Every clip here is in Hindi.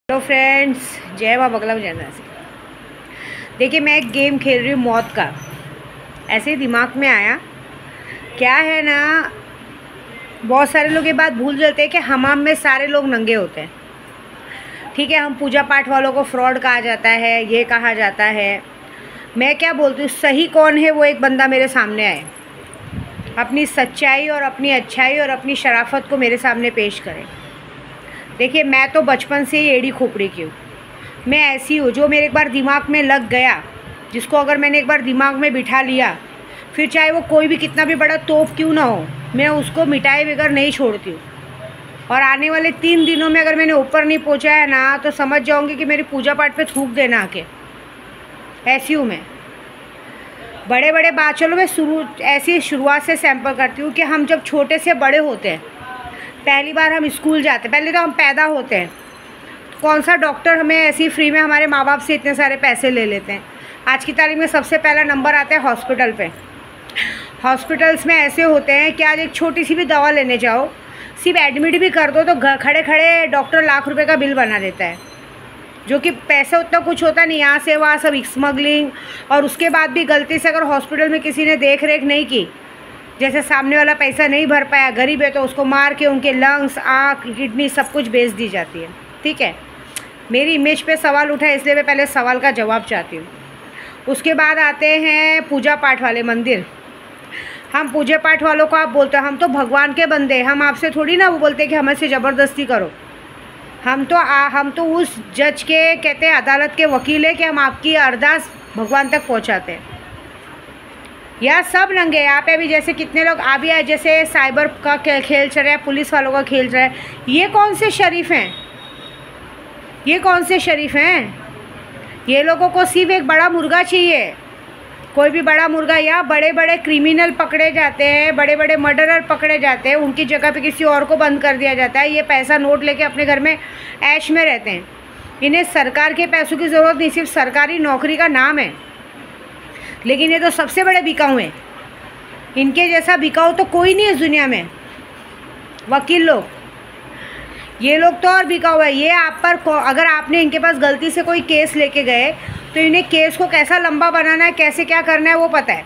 हेलो फ्रेंड्स, जय माँ बगला बजाना से। देखिए, मैं एक गेम खेल रही हूँ मौत का। ऐसे ही दिमाग में आया। क्या है ना, बहुत सारे लोग ये बात भूल जाते हैं कि हमाम में सारे लोग नंगे होते हैं। ठीक है, हम पूजा पाठ वालों को फ्रॉड कहा जाता है, ये कहा जाता है। मैं क्या बोलती हूँ, सही कौन है वो एक बंदा मेरे सामने आए, अपनी सच्चाई और अपनी अच्छाई और अपनी शराफत को मेरे सामने पेश करें। देखिए, मैं तो बचपन से ही एड़ी खोपड़ी की हूँ। मैं ऐसी हूँ जो मेरे एक बार दिमाग में लग गया, जिसको अगर मैंने एक बार दिमाग में बिठा लिया, फिर चाहे वो कोई भी कितना भी बड़ा तोप क्यों ना हो, मैं उसको मिटाए बगैर नहीं छोड़ती हूँ। और आने वाले 3 दिनों में अगर मैंने ऊपर नहीं पहुँचाया ना, तो समझ जाऊँगी कि मेरी पूजा पाठ पे थूक देना आके। ऐसी हूँ मैं। बड़े बड़े बात, चलो मैं ऐसी शुरुआत से सैंपल करती हूँ कि हम जब छोटे से बड़े होते हैं, पहली बार हम स्कूल जाते हैं, पहले तो हम पैदा होते हैं, कौन सा डॉक्टर हमें ऐसी फ्री में हमारे माँ बाप से इतने सारे पैसे ले लेते हैं। आज की तारीख में सबसे पहला नंबर आता है हॉस्पिटल पे। हॉस्पिटल्स में ऐसे होते हैं कि आज एक छोटी सी भी दवा लेने जाओ, सिर्फ एडमिट भी कर दो तो खड़े खड़े डॉक्टर लाख रुपए का बिल बना देता है, जो कि पैसे उतना कुछ होता नहीं। यहाँ से वहाँ सब स्मगलिंग, और उसके बाद भी गलती से अगर हॉस्पिटल में किसी ने देख रेख नहीं की, जैसे सामने वाला पैसा नहीं भर पाया, गरीब है, तो उसको मार के उनके लंग्स, आँख, किडनी सब कुछ बेच दी जाती है। ठीक है, मेरी इमेज पे सवाल उठा है, इसलिए मैं पहले सवाल का जवाब चाहती हूँ। उसके बाद आते हैं पूजा पाठ वाले मंदिर। हम पूजा पाठ वालों को आप बोलते हैं हम तो भगवान के बंदे, हम आपसे थोड़ी ना वो बोलते हैं कि हमें से ज़बरदस्ती करो। हम तो उस जज के, कहते हैं अदालत के वकील है, कि हम आपकी अरदास भगवान तक पहुँचाते हैं। यार सब नंगे यहाँ पे भी, जैसे कितने लोग आ भी आए, जैसे साइबर का खेल चल रहा है, पुलिस वालों का खेल रहा है। ये कौन से शरीफ हैं? ये कौन से शरीफ हैं? ये लोगों को सिर्फ एक बड़ा मुर्गा चाहिए, कोई भी बड़ा मुर्गा। या बड़े बड़े क्रिमिनल पकड़े जाते हैं, बड़े बड़े मर्डरर पकड़े जाते हैं, उनकी जगह पे किसी और को बंद कर दिया जाता है। ये पैसा नोट लेके अपने घर में ऐश में रहते हैं। इन्हें सरकार के पैसों की ज़रूरत नहीं, सिर्फ सरकारी नौकरी का नाम है। लेकिन ये तो सबसे बड़े बिकाऊ हैं। इनके जैसा बिकाऊ तो कोई नहीं है इस दुनिया में। वकील लोग, ये लोग तो और बिकाऊ है। ये आप पर अगर आपने इनके पास गलती से कोई केस लेके गए, तो इन्हें केस को कैसा लंबा बनाना है, कैसे क्या करना है वो पता है।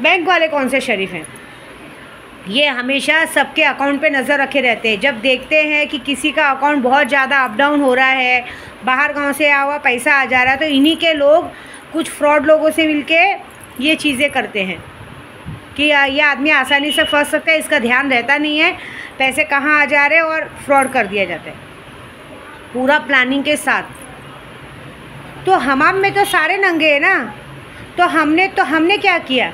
बैंक वाले कौन से शरीफ हैं? ये हमेशा सबके अकाउंट पे नज़र रखे रहते हैं। जब देखते हैं कि किसी का अकाउंट बहुत ज़्यादा अप डाउन हो रहा है, बाहर गांव से आया हुआ पैसा आ जा रहा है, तो इन्हीं के लोग कुछ फ्रॉड लोगों से मिलके ये चीज़ें करते हैं कि ये आदमी आसानी से फंस सकता है, इसका ध्यान रहता नहीं है, पैसे कहाँ आ जा रहे हैं, और फ्रॉड कर दिया जाता है पूरा प्लानिंग के साथ। तो हमाम में तो सारे नंगे हैं ना। तो हमने क्या किया,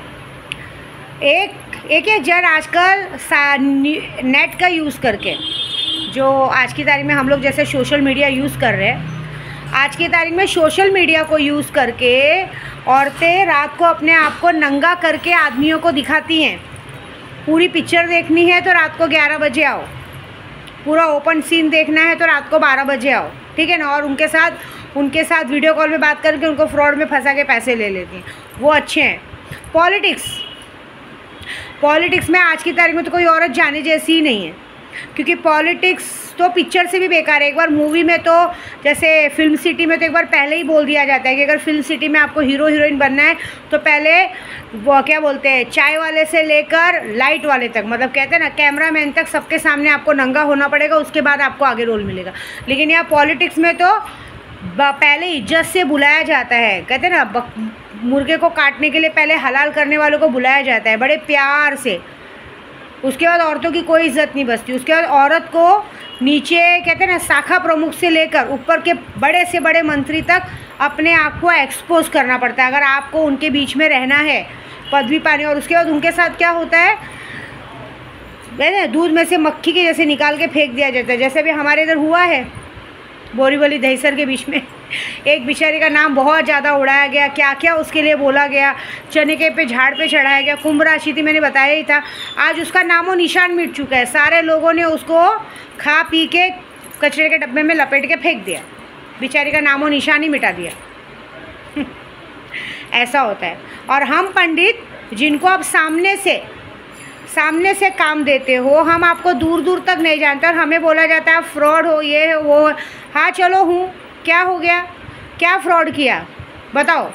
एक जन आजकल नेट का यूज़ करके, जो आज की तारीख में हम लोग जैसे सोशल मीडिया यूज़ कर रहे हैं, आज की तारीख में सोशल मीडिया को यूज़ करके औरतें रात को अपने आप को नंगा करके आदमियों को दिखाती हैं। पूरी पिक्चर देखनी है तो रात को 11 बजे आओ, पूरा ओपन सीन देखना है तो रात को 12 बजे आओ, ठीक है ना। और उनके साथ वीडियो कॉल में बात करके उनको फ्रॉड में फंसा के पैसे ले लेती हैं। वो अच्छे हैं। पॉलिटिक्स में आज की तारीख में तो कोई औरत जाने जैसी ही नहीं है, क्योंकि पॉलिटिक्स तो पिक्चर से भी बेकार है। एक बार मूवी में तो, जैसे फिल्म सिटी में तो एक बार पहले ही बोल दिया जाता है कि अगर फिल्म सिटी में आपको हीरो हीरोइन बनना है तो पहले वो क्या बोलते हैं, चाय वाले से लेकर लाइट वाले तक, मतलब कहते हैं ना कैमरामैन तक, सबके सामने आपको नंगा होना पड़ेगा, उसके बाद आपको आगे रोल मिलेगा। लेकिन यहाँ पॉलिटिक्स में तो पहले इज्जत से बुलाया जाता है। कहते हैं ना, मुर्गे को काटने के लिए पहले हलाल करने वालों को बुलाया जाता है बड़े प्यार से। उसके बाद औरतों की कोई इज्जत नहीं बचती। उसके बाद औरत को नीचे, कहते हैं ना, शाखा प्रमुख से लेकर ऊपर के बड़े से बड़े मंत्री तक अपने आप को एक्सपोज करना पड़ता है, अगर आपको उनके बीच में रहना है, पदवी पानी। और उसके बाद उनके साथ क्या होता है, दूध में से मक्खी के जैसे निकाल के फेंक दिया जाता है। जैसे भी हमारे इधर हुआ है, बोरीवली दहीसर के बीच में एक बेचारी का नाम बहुत ज़्यादा उड़ाया गया, क्या क्या उसके लिए बोला गया, चने के पे झाड़ पे चढ़ाया गया, कुंभ राशि थी, मैंने बताया ही था। आज उसका नामो निशान मिट चुका है। सारे लोगों ने उसको खा पी के कचरे के डब्बे में लपेट के फेंक दिया, बेचारी का नामो निशान ही मिटा दिया। ऐसा होता है। और हम पंडित, जिनको अब सामने से काम देते हो, हम आपको दूर दूर तक नहीं जानते और हमें बोला जाता है फ्रॉड हो, ये है वो है। हाँ चलो हूँ, क्या हो गया, क्या फ्रॉड किया बताओ।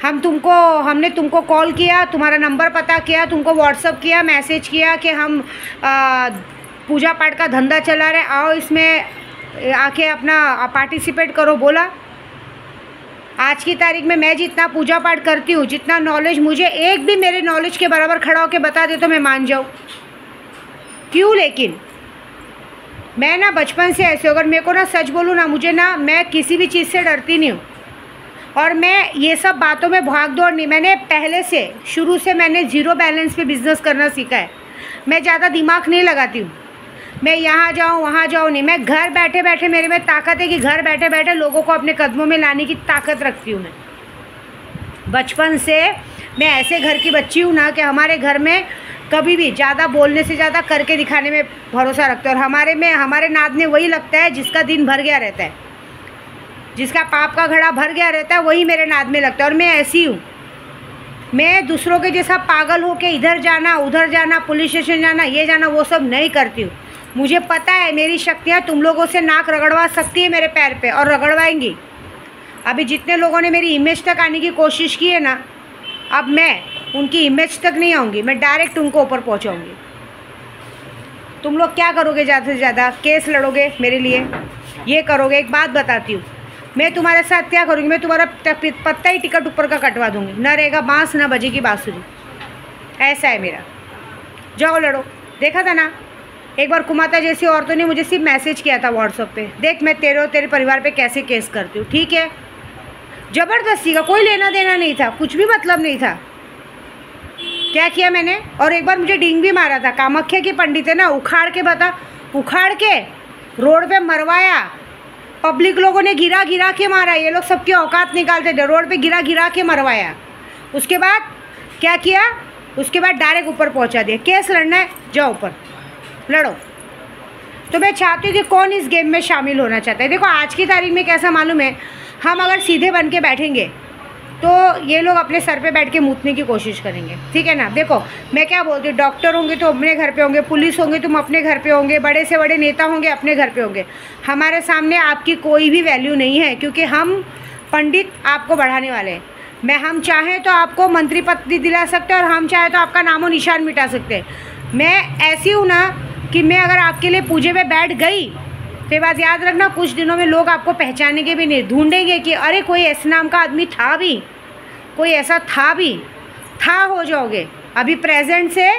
हमने तुमको कॉल किया, तुम्हारा नंबर पता किया, तुमको व्हाट्सअप किया, मैसेज किया कि हम पूजा पाठ का धंधा चला रहे, आओ इसमें आके अपना पार्टिसिपेट करो, बोला। आज की तारीख में मैं जितना पूजा पाठ करती हूँ, जितना नॉलेज मुझे, एक भी मेरे नॉलेज के बराबर खड़ा होकर बता दे तो मैं मान जाऊँ, क्यों? लेकिन मैं ना बचपन से ऐसे, अगर मेरे को ना सच बोलूँ ना, मुझे ना, मैं किसी भी चीज़ से डरती नहीं हूँ और मैं ये सब बातों में भाग दौड़ नहीं। मैंने पहले से, शुरू से मैंने ज़ीरो बैलेंस पे बिज़नेस करना सीखा है। मैं ज़्यादा दिमाग नहीं लगाती हूँ, मैं यहाँ जाऊँ वहाँ जाऊँ नहीं। मैं घर बैठे बैठे, मेरे में ताकत है कि घर बैठे बैठे लोगों को अपने कदमों में लाने की ताकत रखती हूँ। मैं बचपन से मैं ऐसे घर की बच्ची हूँ ना कि हमारे घर में कभी भी ज़्यादा बोलने से ज़्यादा करके दिखाने में भरोसा रखते हैं। और हमारे नाद में वही लगता है जिसका दिन भर गया रहता है, जिसका पाप का घड़ा भर गया रहता है, वही मेरे नाद में लगता है। और मैं ऐसी हूँ, मैं दूसरों के जैसा पागल हो के इधर जाना उधर जाना, पुलिस स्टेशन जाना, ये जाना, वो सब नहीं करती हूँ। मुझे पता है मेरी शक्तियाँ तुम लोगों से नाक रगड़वा सकती है मेरे पैर पे, और रगड़वाएंगी। अभी जितने लोगों ने मेरी इमेज तक आने की कोशिश की है ना, अब मैं उनकी इमेज तक नहीं आऊँगी, मैं डायरेक्ट उनको ऊपर पहुँचाऊँगी। तुम लोग क्या करोगे? ज़्यादा से ज़्यादा केस लड़ोगे मेरे लिए, ये करोगे। एक बात बताती हूँ, मैं तुम्हारे साथ क्या करूँगी, मैं तुम्हारा पत्ता ही टिकट ऊपर का कटवा दूँगी, ना रहेगा बाँस ना बजेगी बाँसुरी। ऐसा है मेरा। जाओ लड़ो। देखा था ना एक बार कुमाता जैसी औरतों ने मुझे सिर्फ मैसेज किया था व्हाट्सएप पे, देख मैं तेरे और तेरे परिवार पे कैसे केस करती हूँ। ठीक है, ज़बरदस्ती का कोई लेना देना नहीं था, कुछ भी मतलब नहीं था। क्या किया मैंने? और एक बार मुझे डिंग भी मारा था। कामाख्या की पंडित है ना, उखाड़ के रोड पे मरवाया। पब्लिक लोगों ने गिरा गिरा के मारा, ये लोग सबकी औकात निकालते थे, रोड पे गिरा गिरा के मरवाया। उसके बाद क्या किया? उसके बाद डायरेक्ट ऊपर पहुंचा दिया। केस लड़ना है, जाओ ऊपर लड़ो। तो मैं चाहती हूँ कि कौन इस गेम में शामिल होना चाहता है। देखो आज की तारीख में कैसा मालूम है, हम अगर सीधे बन के बैठेंगे तो ये लोग अपने सर पे बैठ के मूतने की कोशिश करेंगे। ठीक है ना? देखो मैं क्या बोलती हूँ, डॉक्टर होंगे तो अपने घर पे होंगे, पुलिस होंगे तुम अपने घर पे होंगे, बड़े से बड़े नेता होंगे अपने घर पे होंगे। हमारे सामने आपकी कोई भी वैल्यू नहीं है, क्योंकि हम पंडित आपको बढ़ाने वाले हैं। हम चाहें तो आपको मंत्री पद दिला सकते हैं और हम चाहें तो आपका नामो निशान मिटा सकते हैं। मैं ऐसी हूँ ना कि मैं अगर आपके लिए पूजे में बैठ गई तो बात याद रखना, कुछ दिनों में लोग आपको पहचानेंगे भी नहीं, ढूंढेंगे कि अरे कोई ऐसे नाम का आदमी था भी, कोई ऐसा था भी, था हो जाओगे। अभी प्रेजेंट से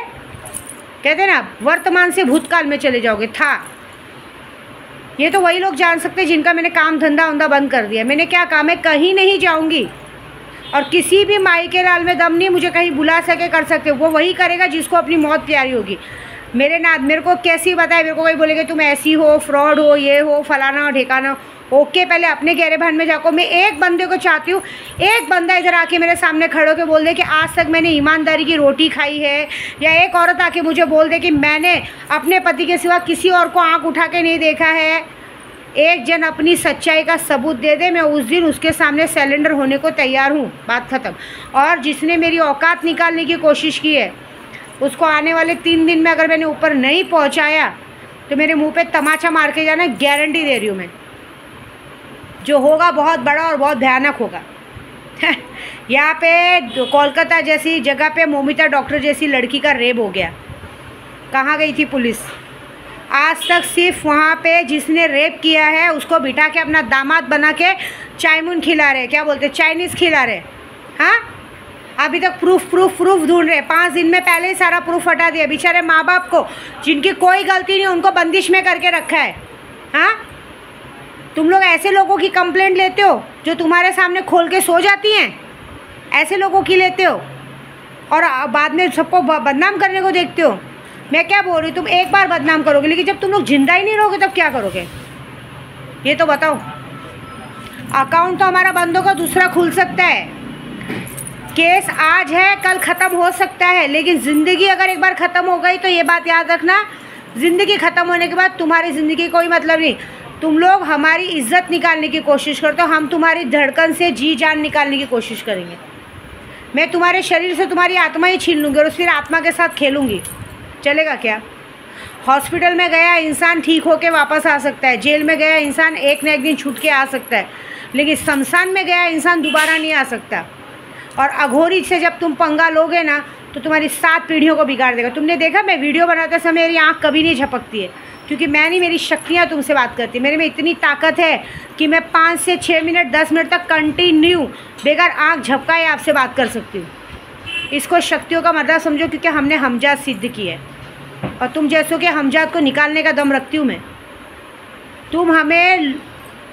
कहते ना, वर्तमान से भूतकाल में चले जाओगे। था ये तो वही लोग जान सकते हैं जिनका मैंने काम धंधा बंद कर दिया। मैंने क्या काम है, कहीं नहीं जाऊंगी और किसी भी माई के लाल में दम नहीं मुझे कहीं बुला सके कर सकते। वो वही करेगा जिसको अपनी मौत प्यारी होगी। मेरे को कैसी बताए, मेरे को कोई बोलेगा तुम ऐसी हो, फ्रॉड हो, ये हो, फलाना हो, ढेकाना हो। ओके, पहले अपने गहरे भान में जाको। मैं एक बंदे को चाहती हूँ, एक बंदा इधर आके मेरे सामने खड़े होकर बोल दे कि आज तक मैंने ईमानदारी की रोटी खाई है, या एक औरत आके मुझे बोल दे कि मैंने अपने पति के सिवा किसी और को आँख उठा के नहीं देखा है। एक जन अपनी सच्चाई का सबूत दे दे, मैं उस दिन उसके सामने सिलेंडर होने को तैयार हूँ। बात ख़त्म। और जिसने मेरी औकात निकालने की कोशिश की है उसको आने वाले 3 दिन में अगर मैंने ऊपर नहीं पहुँचाया तो मेरे मुंह पे तमाचा मार के जाना, गारंटी दे रही हूँ मैं। जो होगा बहुत बड़ा और बहुत भयानक होगा। यहाँ पे कोलकाता जैसी जगह पे मोमिता डॉक्टर जैसी लड़की का रेप हो गया। कहाँ गई थी पुलिस? आज तक सिर्फ वहाँ पे जिसने रेप किया है उसको बिठा के अपना दामाद बना के चायमुन खिला रहे, क्या बोलते, चाइनीज़ खिला रहे। हाँ, अभी तक प्रूफ ढूंढ रहे। 5 दिन में पहले ही सारा प्रूफ हटा दिया। बेचारे माँ बाप को, जिनकी कोई गलती नहीं, उनको बंदिश में करके रखा है। हाँ, तुम लोग ऐसे लोगों की कंप्लेंट लेते हो जो तुम्हारे सामने खोल के सो जाती हैं, ऐसे लोगों की लेते हो और बाद में सबको बदनाम करने को देखते हो। मैं क्या बोल रही हूँ, तुम एक बार बदनाम करोगे, लेकिन जब तुम लोग जिंदा ही नहीं रहोगे तब क्या करोगे, ये तो बताओ। अकाउंट तो हमारा बंद होगा, दूसरा खुल सकता है। केस आज है कल ख़त्म हो सकता है, लेकिन ज़िंदगी अगर एक बार ख़त्म हो गई तो ये बात याद रखना, ज़िंदगी ख़त्म होने के बाद तुम्हारी ज़िंदगी कोई मतलब नहीं। तुम लोग हमारी इज्जत निकालने की कोशिश करते हो, हम तुम्हारी धड़कन से जी जान निकालने की कोशिश करेंगे। मैं तुम्हारे शरीर से तुम्हारी आत्मा ही छीन लूँगी और फिर आत्मा के साथ खेलूँगी, चलेगा क्या? हॉस्पिटल में गया इंसान ठीक होके वापस आ सकता है, जेल में गया इंसान एक न एक दिन छूट के आ सकता है, लेकिन शमशान में गया इंसान दोबारा नहीं आ सकता। और अघोरी से जब तुम पंगा लोगे ना तो तुम्हारी 7 पीढ़ियों को बिगाड़ देगा। तुमने देखा मैं वीडियो बनाते समय मेरी आँख कभी नहीं झपकती है, क्योंकि मैं नहीं, मेरी शक्तियाँ तुमसे बात करती, मेरे में इतनी ताकत है कि मैं 5 से 6 मिनट 10 मिनट तक कंटिन्यू बेगर आँख झपकाए आपसे बात कर सकती हूँ। इसको शक्तियों का मतलब समझो, क्योंकि हमने हमजात सिद्ध की है और तुम जैसों के हमजात को निकालने का दम रखती हूँ मैं। तुम हमें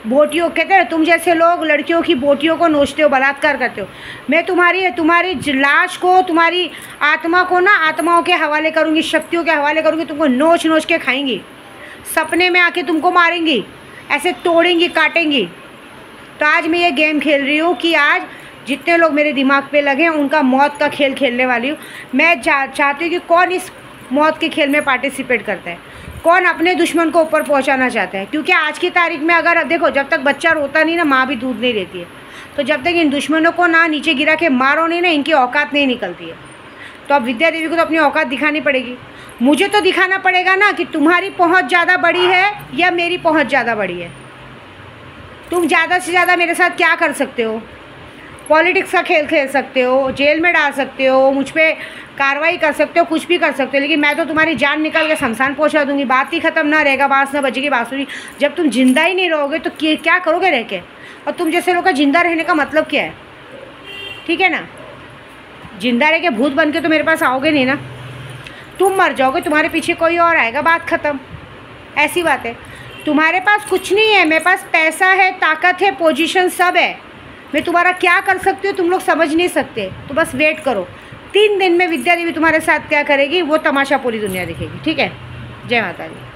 बोटियों कहते हैं, तुम जैसे लोग लड़कियों की बोटियों को नोचते हो, बलात्कार करते हो। मैं तुम्हारी लाश को, तुम्हारी आत्मा को ना आत्माओं के हवाले करूँगी, शक्तियों के हवाले करूँगी, तुमको नोच नोच के खाएंगी, सपने में आके तुमको मारेंगी, ऐसे तोड़ेंगी, काटेंगी। तो आज मैं ये गेम खेल रही हूँ कि आज जितने लोग मेरे दिमाग पे लगे हैं उनका मौत का खेल खेलने वाली हूँ। मैं चाहती हूँ कि कौन इस मौत के खेल में पार्टिसिपेट करता है, कौन अपने दुश्मन को ऊपर पहुंचाना चाहता है। क्योंकि आज की तारीख में अगर देखो, जब तक बच्चा रोता नहीं ना, माँ भी दूध नहीं देती है। तो जब तक इन दुश्मनों को ना नीचे गिरा के मारो नहीं ना, इनकी औकात नहीं निकलती है। तो अब विद्या देवी को तो अपनी औकात दिखानी पड़ेगी। मुझे तो दिखाना पड़ेगा ना कि तुम्हारी पहुँच ज़्यादा बड़ी है या मेरी पहुँच ज़्यादा बड़ी है। तुम ज़्यादा से ज़्यादा मेरे साथ क्या कर सकते हो? पॉलिटिक्स का खेल खेल सकते हो, जेल में डाल सकते हो, मुझ पर कार्रवाई कर सकते हो, कुछ भी कर सकते हो, लेकिन मैं तो तुम्हारी जान निकल के शमशान पहुंचा दूंगी। बात ही ख़त्म, ना रहेगा बाँस ना बजेगी बाँसुरी। जब तुम जिंदा ही नहीं रहोगे तो क्या करोगे रह के? और तुम जैसे लोग का जिंदा रहने का मतलब क्या है? ठीक है ना, जिंदा रह के भूत बन के तो मेरे पास आओगे नहीं ना। तुम मर जाओगे, तुम्हारे पीछे कोई और आएगा, बात ख़त्म। ऐसी बात है। तुम्हारे पास कुछ नहीं है, मेरे पास पैसा है, ताकत है, पोजीशन सब है। मैं तुम्हारा क्या कर सकती हूँ तुम लोग समझ नहीं सकते। तो बस वेट करो, 3 दिन में विद्या देवी तुम्हारे साथ क्या करेगी वो तमाशा पूरी दुनिया दिखेगी। ठीक है, जय माता दी।